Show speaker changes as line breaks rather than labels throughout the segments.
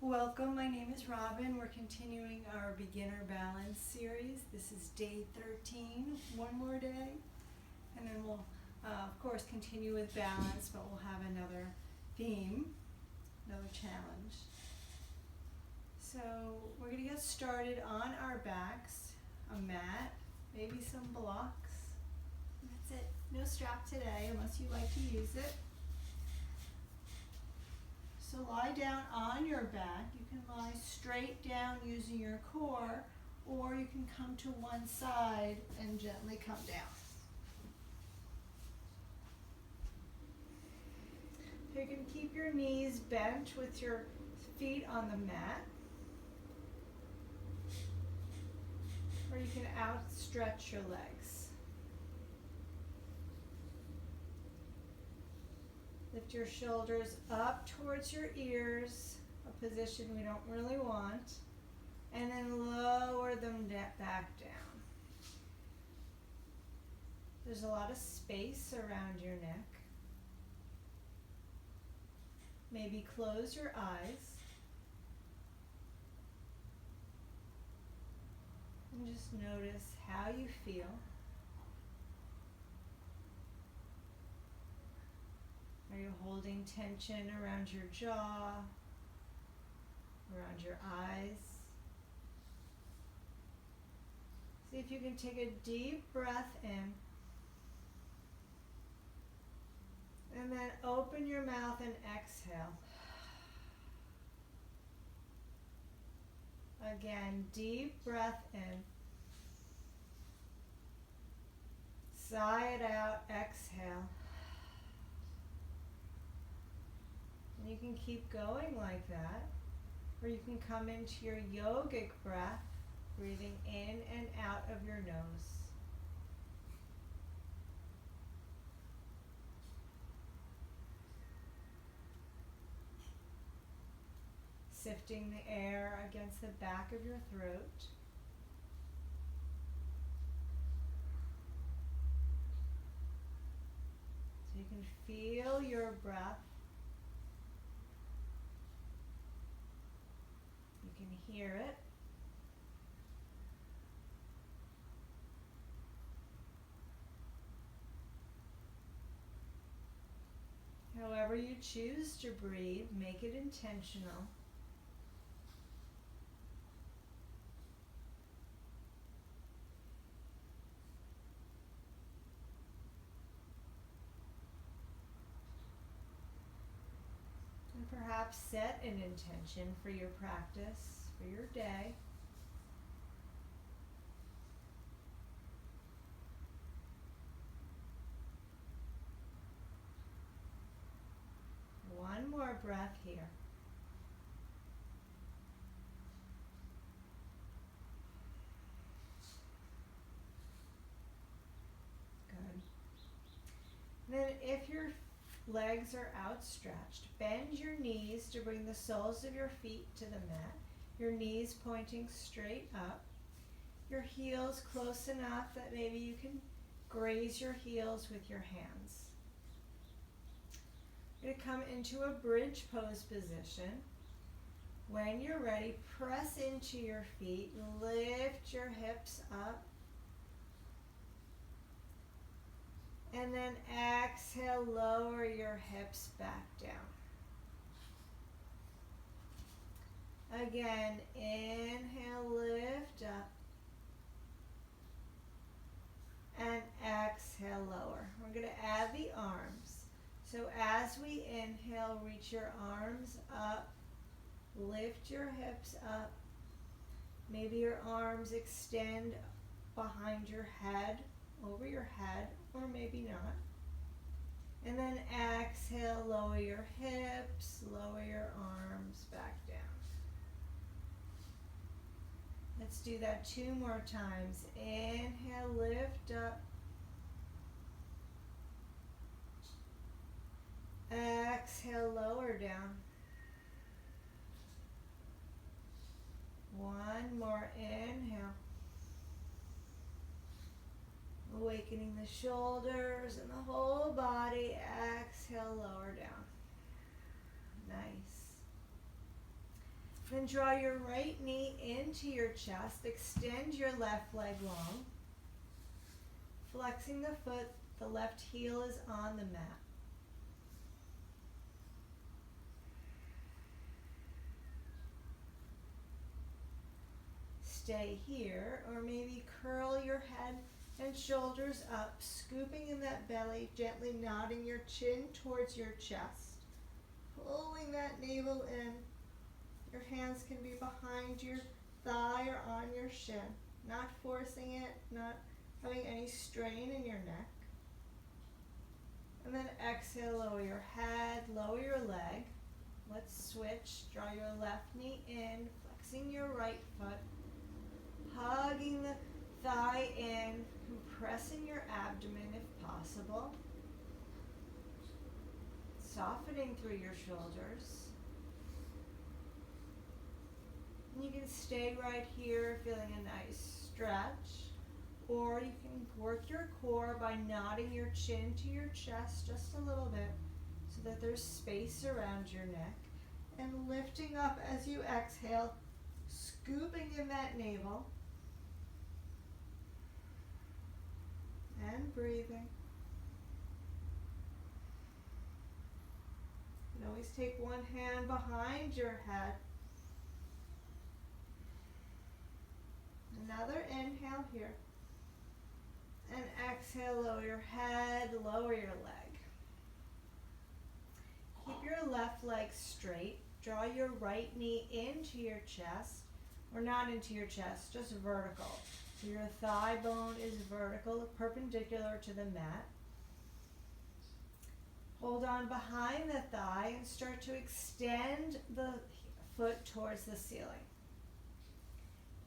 Welcome, my name is Robin. We're continuing our beginner balance series. This is day 13, one more day. And then we'll, of course, continue with balance, but we'll have another theme, another challenge. So we're going to get started on our backs, a mat, maybe some blocks. That's it. No strap today unless you like to use it. So lie down on your back. You can lie straight down using your core, or you can come to one side and gently come down. You can keep your knees bent with your feet on the mat, or you can outstretch your legs. Lift your shoulders up towards your ears, a position we don't really want, and then lower them back down. There's a lot of space around your neck. Maybe close your eyes and just notice how you feel. Are you holding tension around your jaw, around your eyes? See if you can take a deep breath in. And then open your mouth and exhale. Again, deep breath in. Sigh it out, exhale. And you can keep going like that, or you can come into your yogic breath, breathing in and out of your nose. Sifting the air against the back of your throat. So you can feel your breath. You can hear it. However you choose to breathe, make it intentional. And perhaps set an intention for your practice, for your day. One more breath here. Good. Then if your legs are outstretched, bend your knees to bring the soles of your feet to the mat. Your knees pointing straight up. Your heels close enough that maybe you can graze your heels with your hands. You're going to come into a bridge pose position. When you're ready, press into your feet, lift your hips up, and then exhale, lower your hips back down. Again, inhale, lift up, and exhale, lower. We're going to add the arms. So as we inhale, reach your arms up, lift your hips up. Maybe your arms extend behind your head, over your head, or maybe not. And then exhale, lower your hips, lower your arms back down. Let's do that 2 more times. Inhale, lift up. Exhale, lower down. One more inhale. Awakening the shoulders and the whole body. Exhale, lower down. Nice. Then draw your right knee into your chest. Extend your left leg long. Flexing the foot, the left heel is on the mat. Stay here, or maybe curl your head and shoulders up, scooping in that belly, gently nodding your chin towards your chest. Pulling that navel in. Your hands can be behind your thigh or on your shin. Not forcing it, not having any strain in your neck. And then exhale, lower your head, lower your leg. Let's switch. Draw your left knee in, flexing your right foot. Hugging the thigh in, compressing your abdomen if possible. Softening through your shoulders. And you can stay right here feeling a nice stretch. Or you can work your core by nodding your chin to your chest just a little bit so that there's space around your neck. And lifting up as you exhale, scooping in that navel. And breathing. You can always take one hand behind your head. Another inhale here. And exhale, lower your head, lower your leg. Keep your left leg straight. Draw your right knee into your chest, or not into your chest, just vertical. So your thigh bone is vertical, perpendicular to the mat. Hold on behind the thigh and start to extend the foot towards the ceiling.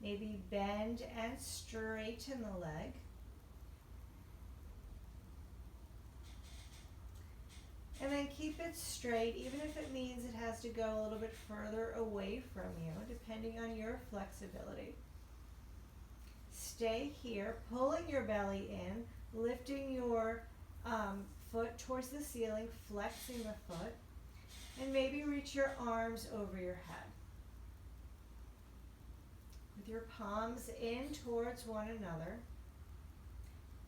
Maybe bend and straighten the leg. And then keep it straight, even if it means it has to go a little bit further away from you, depending on your flexibility. Stay here, pulling your belly in, lifting your foot towards the ceiling, flexing the foot, and maybe reach your arms over your head. With your palms in towards one another.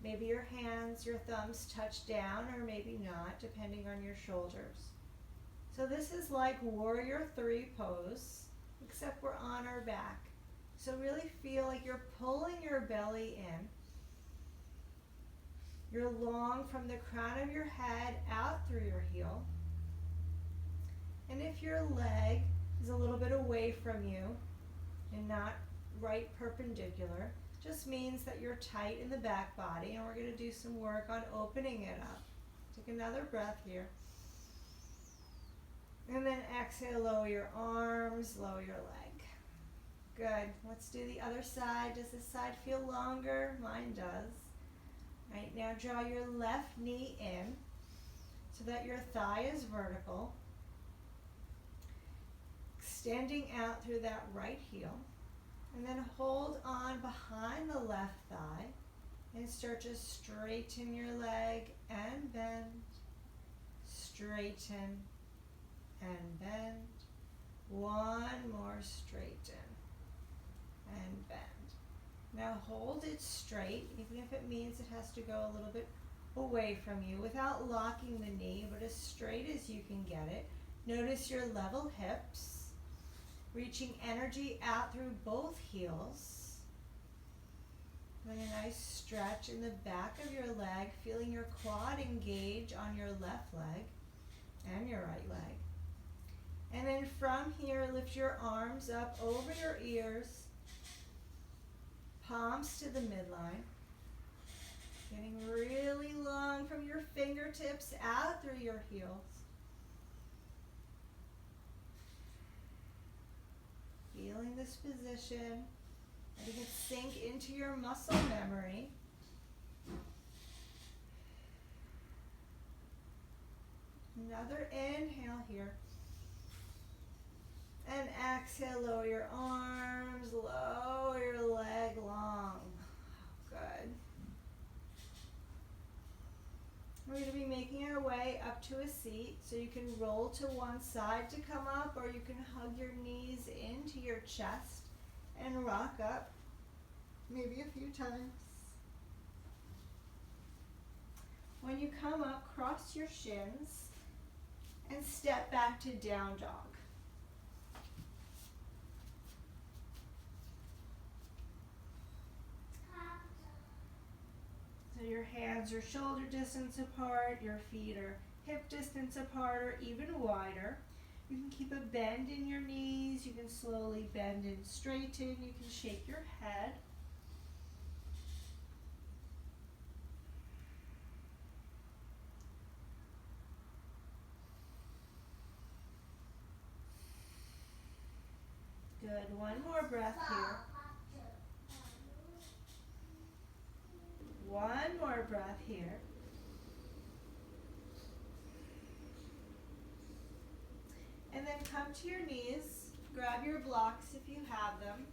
Maybe your hands, your thumbs touch down, or maybe not, depending on your shoulders. So this is like Warrior 3 pose, except we're on our back. So really feel like you're pulling your belly in. You're long from the crown of your head out through your heel. And if your leg is a little bit away from you and not right perpendicular, just means that you're tight in the back body, and we're going to do some work on opening it up. Take another breath here. And then exhale, lower your arms, lower your leg. Good. Let's do the other side. Does this side feel longer? Mine does. All right, now draw your left knee in so that your thigh is vertical. Extending out through that right heel. And then hold on behind the left thigh and start to straighten your leg and bend. Straighten and bend. One more straighten and bend. Now hold it straight, even if it means it has to go a little bit away from you, without locking the knee, but as straight as you can get it. Notice your level hips. Reaching energy out through both heels. And a nice stretch in the back of your leg, feeling your quad engage on your left leg and your right leg. And then from here, lift your arms up over your ears, palms to the midline. Getting really long from your fingertips out through your heels. Feeling this position, letting it sink into your muscle memory. Another inhale here. And exhale, lower your arms, lower your leg long. Good. We're going to be making making our way up to a seat. So you can roll to one side to come up, or you can hug your knees into your chest and rock up, maybe a few times. When you come up, cross your shins and step back to down dog. So your hands are shoulder distance apart, your feet are hip distance apart or even wider. You can keep a bend in your knees, you can slowly bend and straighten, you can shake your head. Good, one more breath here. One more breath here. And then come to your knees, grab your blocks if you have them.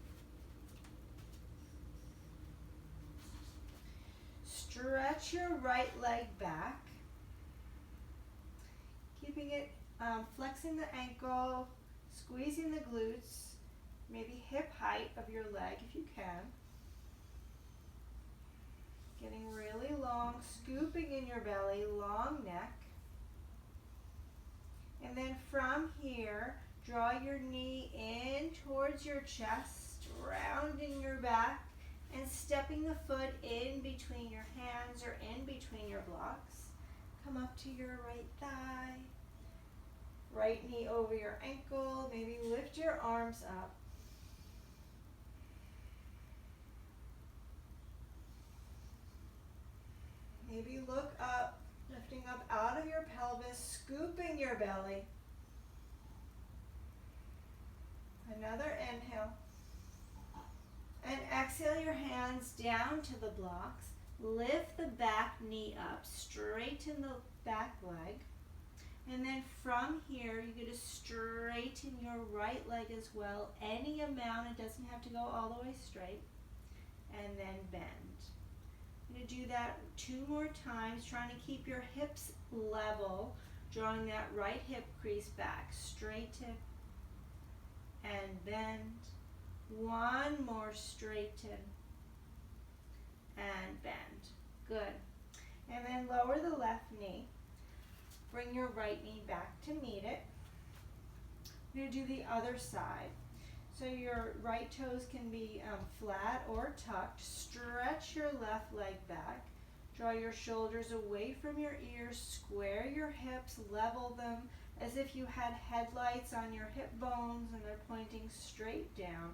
Stretch your right leg back, keeping it, flexing the ankle, squeezing the glutes, maybe hip height of your leg if you can. Getting really long, scooping in your belly, long neck. And then from here, draw your knee in towards your chest, rounding your back, and stepping the foot in between your hands or in between your blocks. Come up to your right thigh, right knee over your ankle, maybe lift your arms up. Maybe look up, lifting up out of your pelvis, scooping your belly. Another inhale. And exhale your hands down to the blocks. Lift the back knee up, straighten the back leg. And then from here, you're going to straighten your right leg as well. Any amount, it doesn't have to go all the way straight. And then bend. I'm going to do that 2 more times, trying to keep your hips level, drawing that right hip crease back, straighten and bend. 1 more, straighten and bend. Good. And then lower the left knee. Bring your right knee back to meet it. We're going to do the other side. So your right toes can be flat or tucked. Stretch your left leg back. Draw your shoulders away from your ears. Square your hips. Level them as if you had headlights on your hip bones and they're pointing straight down.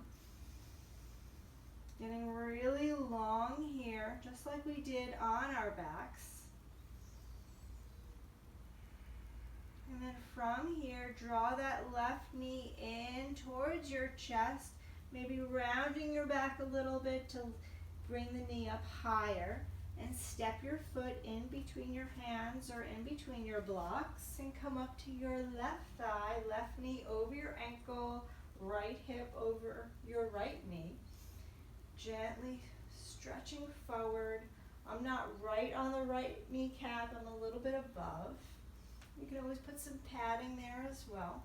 Getting really long here, just like we did on our backs. And then from here, draw that left knee in towards your chest, maybe rounding your back a little bit to bring the knee up higher, and step your foot in between your hands or in between your blocks and come up to your left thigh, left knee over your ankle, right hip over your right knee. Gently stretching forward. I'm not right on the right kneecap, I'm a little bit above. You can always put some padding there as well.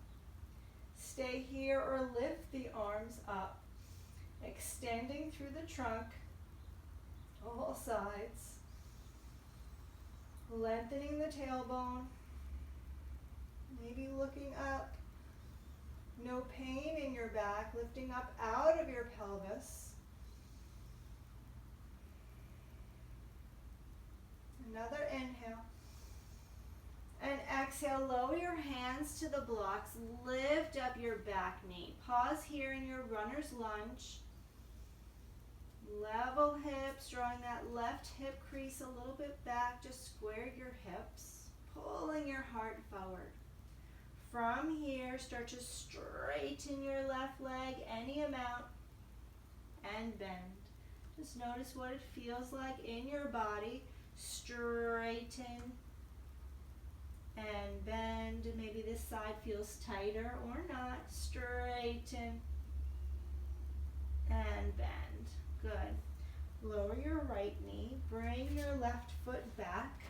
Stay here or lift the arms up, extending through the trunk, all sides. Lengthening the tailbone, maybe looking up. No pain in your back, lifting up out of your pelvis. Another inhale. And exhale, lower your hands to the blocks. Lift up your back knee. Pause here in your runner's lunge. Level hips, drawing that left hip crease a little bit back. Just square your hips, pulling your heart forward. From here, start to straighten your left leg any amount and bend. Just notice what it feels like in your body. Straighten and bend. Maybe this side feels tighter or not. Straighten and bend. Good. Lower your right knee. Bring your left foot back.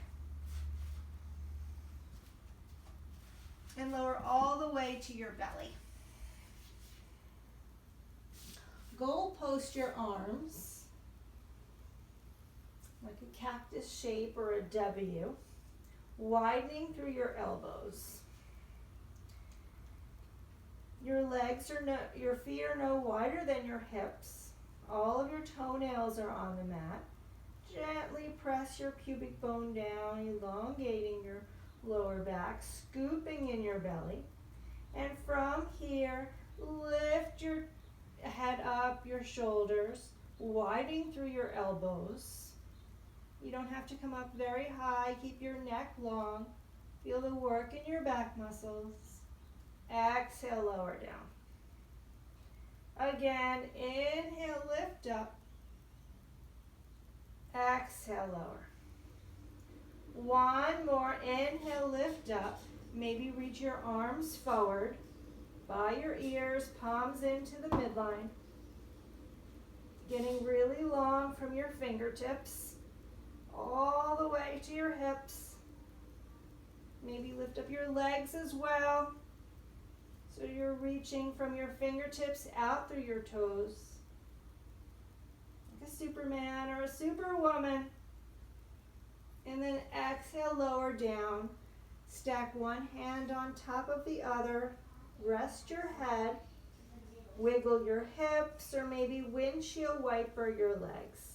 and lower all the way to your belly. Goal post your arms like a cactus shape or a W, widening through your elbows. Your feet are no wider than your hips. All of your toenails are on the mat. Gently press your pubic bone down, elongating your lower back, scooping in your belly. And from here, lift your head up, your shoulders, widening through your elbows. You don't have to come up very high. Keep your neck long. Feel the work in your back muscles. Exhale, lower down. Again, inhale, lift up. Exhale, lower. One more, inhale, lift up. Maybe reach your arms forward by your ears, palms into the midline. Getting really long from your fingertips all the way to your hips. Maybe lift up your legs as well. So you're reaching from your fingertips out through your toes. Like a Superman or a Superwoman. And then exhale, lower down. Stack one hand on top of the other. Rest your head. Wiggle your hips or maybe windshield wiper your legs.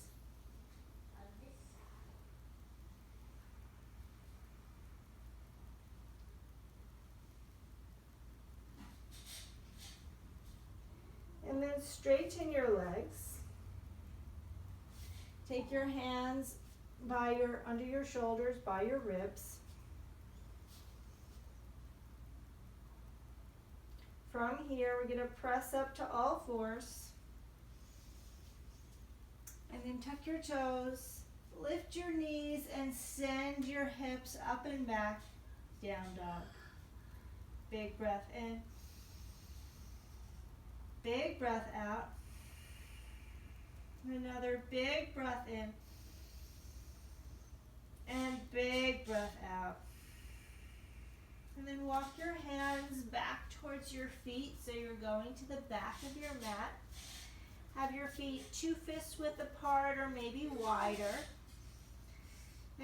And then straighten your legs. Take your hands under your shoulders, by your ribs. From here, we're going to press up to all fours. And then tuck your toes, lift your knees, and send your hips up and back, down dog. Big breath in. Big breath out. Another big breath in. And big breath out. And then walk your hands back towards your feet so you're going to the back of your mat. Have your feet 2 fists width apart or maybe wider.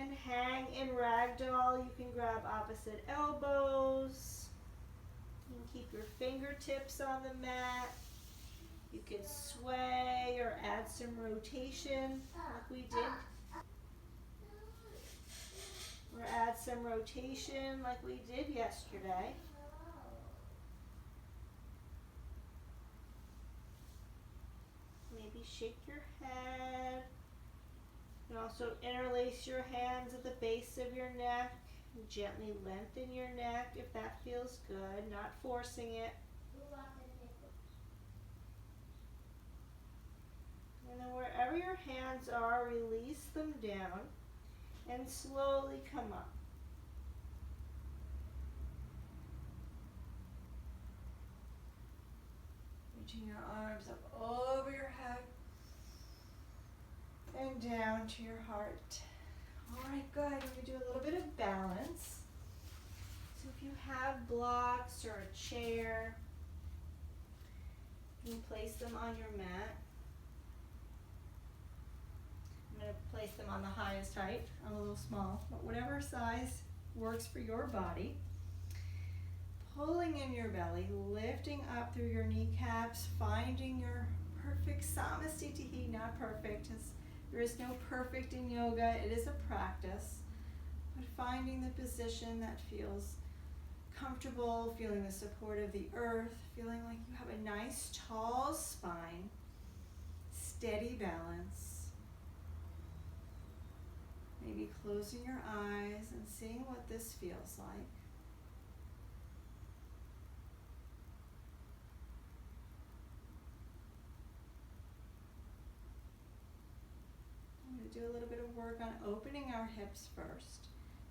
And hang in ragdoll. You can grab opposite elbows. You can keep your fingertips on the mat. You can sway or add some rotation like we did. Or add some rotation like we did yesterday. Maybe shake your head. You can also interlace your hands at the base of your neck. Gently lengthen your neck if that feels good, not forcing it. And then wherever your hands are, release them down and slowly come up. Reaching your arms up over your head and down to your heart. All right, good. We're going to do a little bit of balance. So if you have blocks or a chair, you can place them on your mat. I'm going to place them on the highest height. I'm a little small, but whatever size works for your body. Pulling in your belly, lifting up through your kneecaps, finding your perfect samasthiti, not perfect. There is no perfect in yoga, it is a practice. But finding the position that feels comfortable, feeling the support of the earth, feeling like you have a nice tall spine, steady balance. Maybe closing your eyes and seeing what this feels like. I'm going to do a little bit of work on opening our hips first.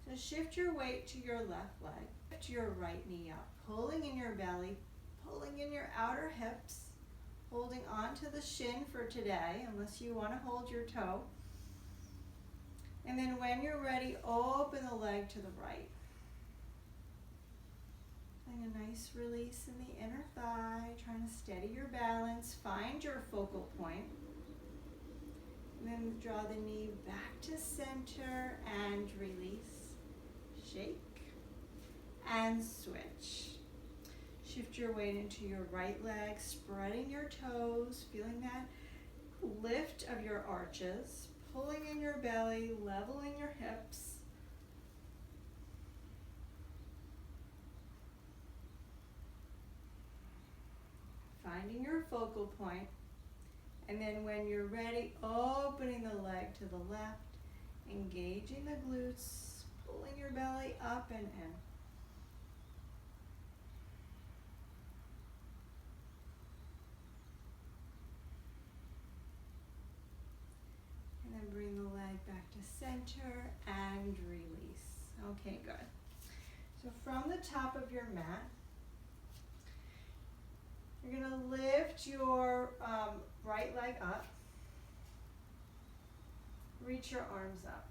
So shift your weight to your left leg, lift your right knee up, pulling in your belly, pulling in your outer hips, holding onto the shin for today, unless you want to hold your toe. And then when you're ready, open the leg to the right. Feeling a nice release in the inner thigh, trying to steady your balance, find your focal point. And then draw the knee back to center and release. Shake and switch. Shift your weight into your right leg, spreading your toes, feeling that lift of your arches, pulling in your belly, leveling your hips. Finding your focal point. And then when you're ready, opening the leg to the left, engaging the glutes, pulling your belly up and in. And then bring the leg back to center and release. Okay, good. So from the top of your mat, you're going to lift your right leg up. Reach your arms up.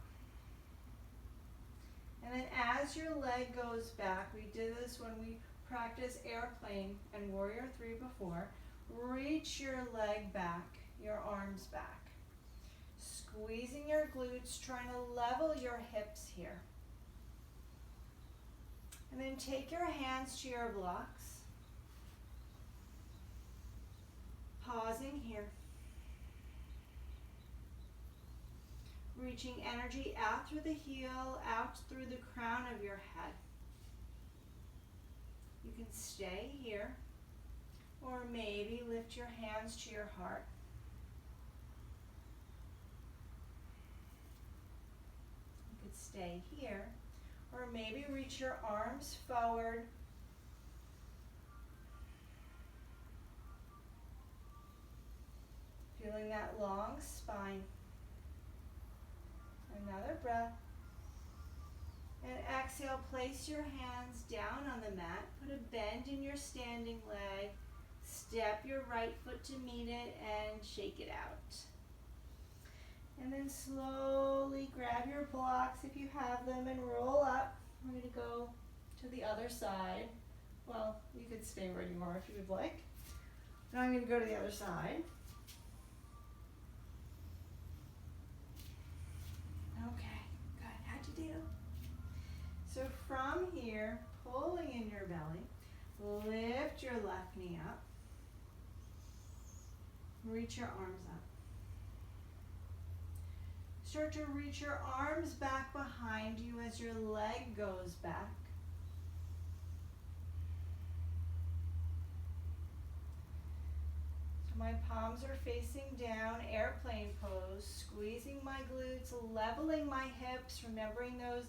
And then as your leg goes back, we did this when we practiced airplane and warrior 3 before, reach your leg back, your arms back. Squeezing your glutes, trying to level your hips here. And then take your hands to your blocks. Pausing here. Reaching energy out through the heel, out through the crown of your head. You can stay here, or maybe lift your hands to your heart. You could stay here, or maybe reach your arms forward. Feeling that long spine. Another breath. And exhale, place your hands down on the mat. Put a bend in your standing leg. Step your right foot to meet it and shake it out. And then slowly grab your blocks if you have them and roll up. We're going to go to the other side. Well, you could stay where you are if you would like. Now I'm going to go to the other side. Okay, good. How'd you do? So from here, pulling in your belly, lift your left knee up. Reach your arms up. Start to reach your arms back behind you as your leg goes back. My palms are facing down, airplane pose, squeezing my glutes, leveling my hips, remembering those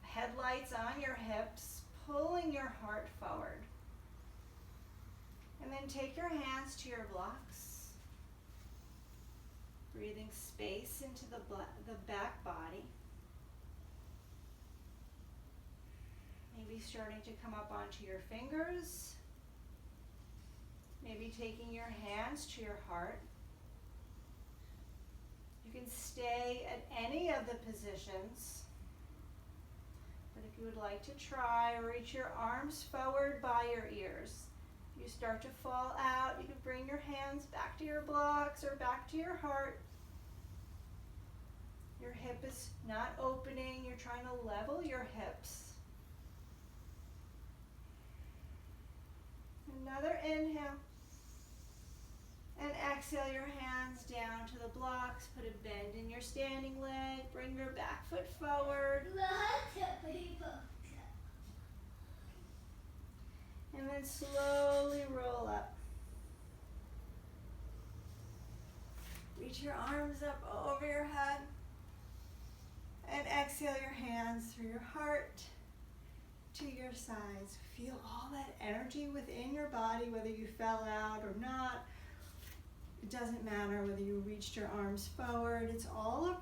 headlights on your hips, pulling your heart forward. And then take your hands to your blocks, breathing space into the back body. Maybe starting to come up onto your fingers. Maybe taking your hands to your heart. You can stay at any of the positions. But if you would like to try, reach your arms forward by your ears. If you start to fall out, you can bring your hands back to your blocks or back to your heart. Your hip is not opening. You're trying to level your hips. Another inhale. And exhale your hands down to the blocks. Put a bend in your standing leg. Bring your back foot forward. And then slowly roll up. Reach your arms up over your head. And exhale your hands through your heart to your sides. Feel all that energy within your body, whether you fell out or not. It doesn't matter whether you reached your arms forward. It's all a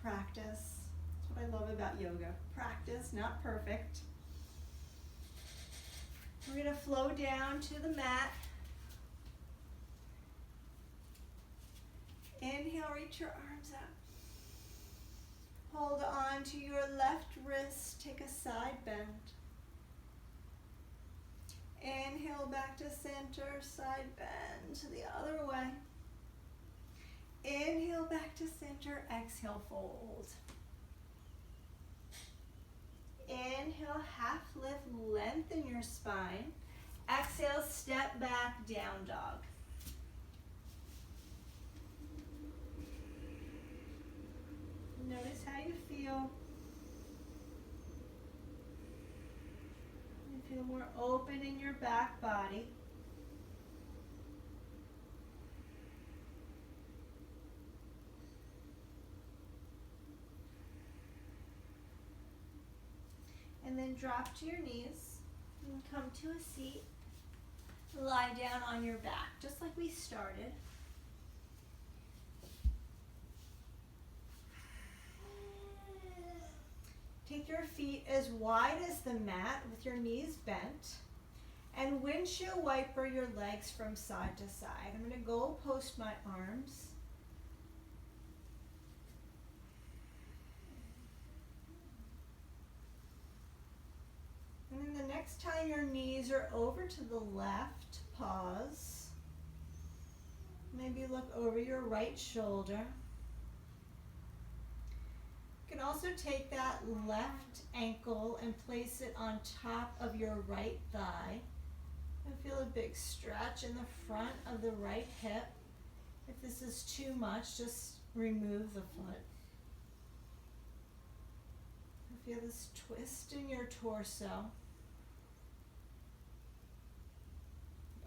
practice. That's what I love about yoga. Practice, not perfect. We're going to flow down to the mat. Inhale, reach your arms up. Hold on to your left wrist. Take a side bend. Inhale back to center, side bend to the other way. Inhale back to center, exhale, fold. Inhale, half lift, lengthen your spine. Exhale, step back, down dog. Notice how you feel. You feel more open in your back body. And then drop to your knees and come to a seat. Lie down on your back, just like we started. Take your feet as wide as the mat with your knees bent. And windshield wiper your legs from side to side. I'm going to goal post my arms. And then the next time your knees are over to the left, pause. Maybe look over your right shoulder. You can also take that left ankle and place it on top of your right thigh. And feel a big stretch in the front of the right hip. If this is too much, just remove the foot. Feel this twist in your torso.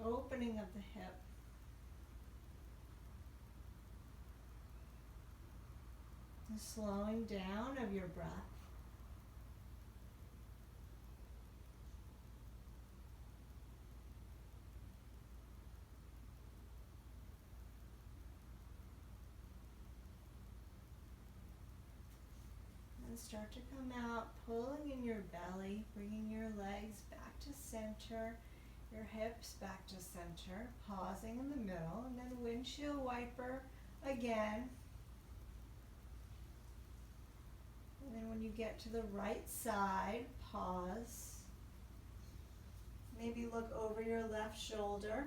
Opening of the hip. The slowing down of your breath. And start to come out, pulling in your belly, bringing your legs back to center. Your hips back to center, pausing in the middle, and then windshield wiper again. And then when you get to the right side, pause. Maybe look over your left shoulder.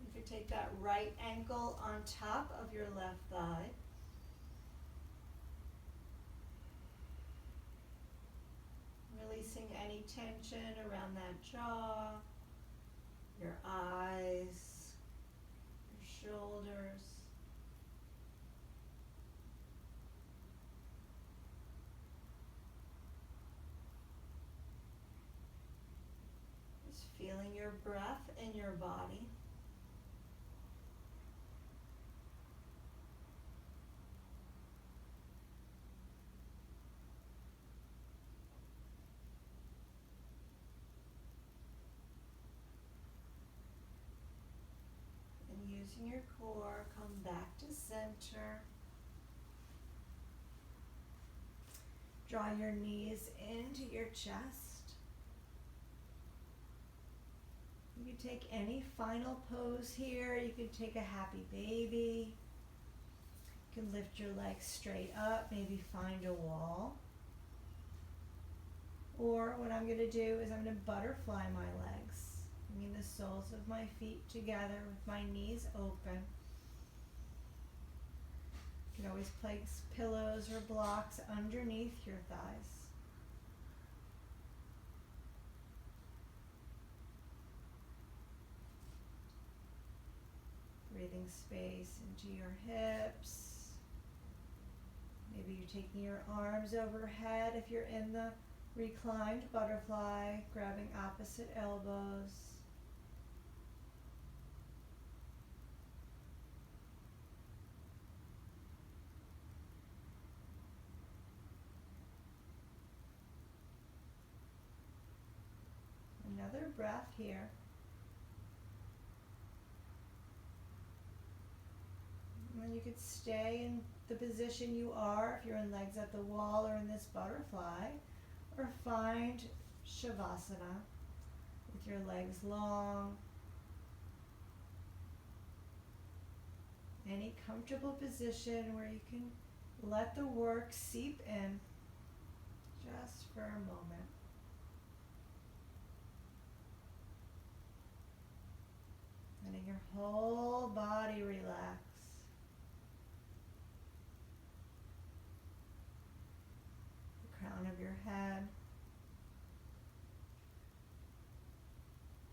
You could take that right ankle on top of your left thigh. Releasing any tension around that jaw, your eyes, your shoulders. Just feeling your breath in your body. Using your core, come back to center. Draw your knees into your chest. You can take any final pose here. You can take a happy baby. You can lift your legs straight up, maybe find a wall. Or what I'm going to do is I'm going to butterfly my legs. Bringing the soles of my feet together with my knees open. You can always place pillows or blocks underneath your thighs. Breathing space into your hips. Maybe you're taking your arms overhead if you're in the reclined butterfly, grabbing opposite elbows. Another breath here. And then you could stay in the position you are if you're in legs at the wall or in this butterfly, or find Shavasana with your legs long. Any comfortable position where you can let the work seep in just for a moment. your whole body relax. The crown of your head,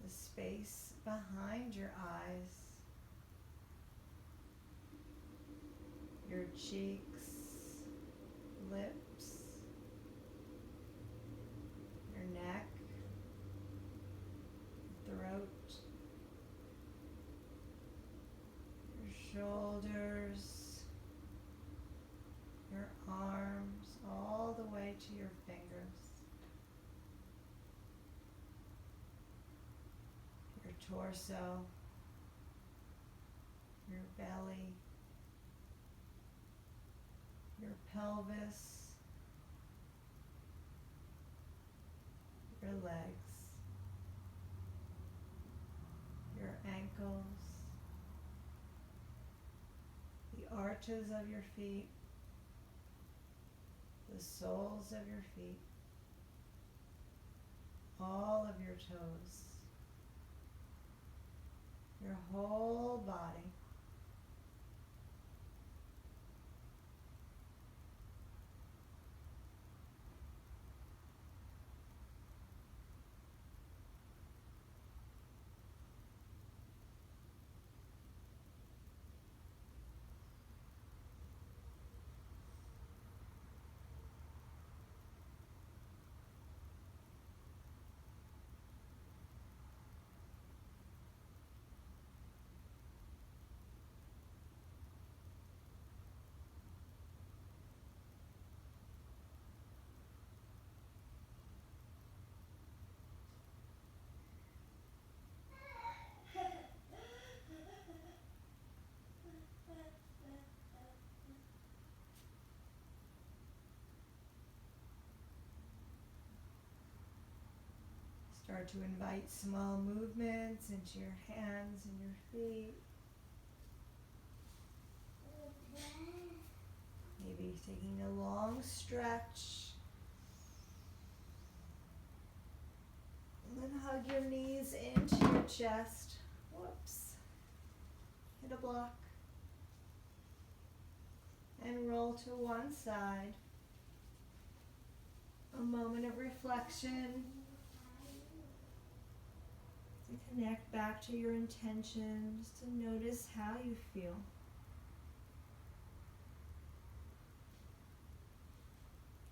the space behind your eyes, your cheeks, lips, your neck, throat, your shoulders, your arms, all the way to your fingers, your torso, your belly, your pelvis, your legs, your ankles, the arches of your feet, the soles of your feet, all of your toes, your whole body. Start to invite small movements into your hands and your feet. Maybe taking a long stretch. And then hug your knees into your chest. Whoops. Hit a block. And roll to one side. A moment of reflection. To connect back to your intention, just to notice how you feel.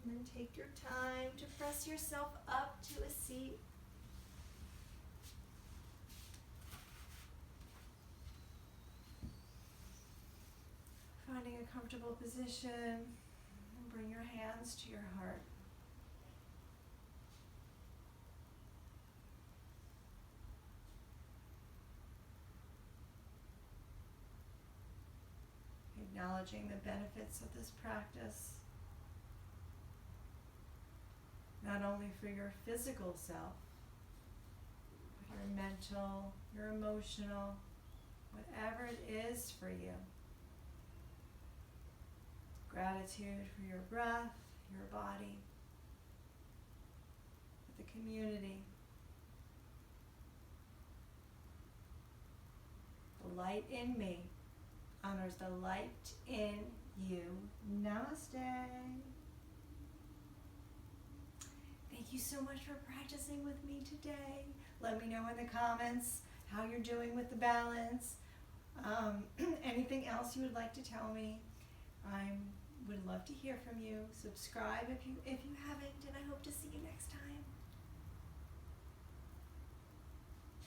And then take your time to press yourself up to a seat. Finding a comfortable position, and bring your hands to your heart. Acknowledging the benefits of this practice, not only for your physical self, but your mental, your emotional, whatever it is for you. Gratitude for your breath, your body, the community. The light in me honors the light in you. Namaste. Thank you so much for practicing with me today. Let me know in the comments how you're doing with the balance. Anything else you would like to tell me. I would love to hear from you. Subscribe if you haven't, and I hope to see you next time.